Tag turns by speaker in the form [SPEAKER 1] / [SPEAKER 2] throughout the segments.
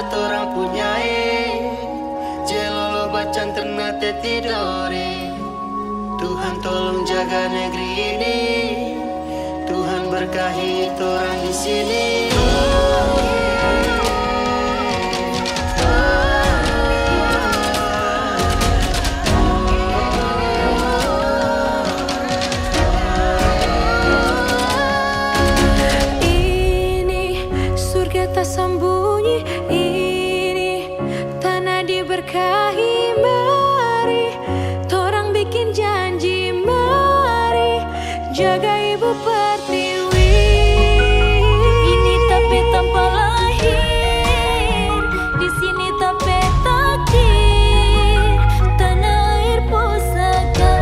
[SPEAKER 1] torang punyai. Jelolo bacan ternate tidore. Tuhan tolong jaga negeri ini. Tuhan berkahi torang di sini.
[SPEAKER 2] Sembunyi ini tanah diberkahi, mari torang bikin janji, mari jaga ibu pertiwi. Ini tapi tanpa lahir, di sini tapi takdir, tanah air pusaka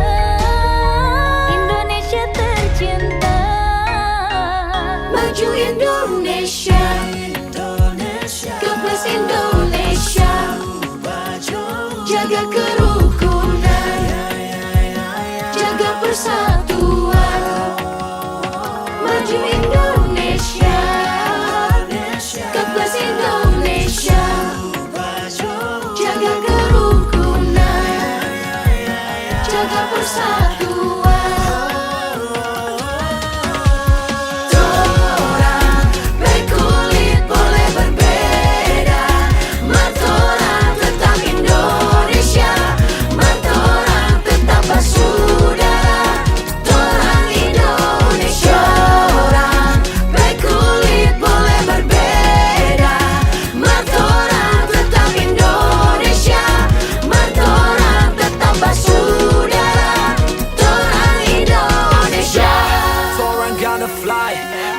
[SPEAKER 2] Indonesia tercinta. Maju Indonesia, Kepres Indonesia, jaga kerukunan, jaga persatuan. Maju Indonesia, Kepres Indonesia, jaga kerukunan, jaga persatuan.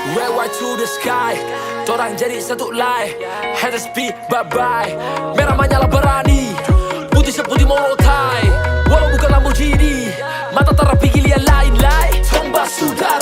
[SPEAKER 3] Red white to the sky, torang jadi satu line. Haters be bye-bye. Merah menyala berani, putih seputih Molotai. Walau bukan Lamborghini, mata terapi gilian lain-lain. Tong basudara.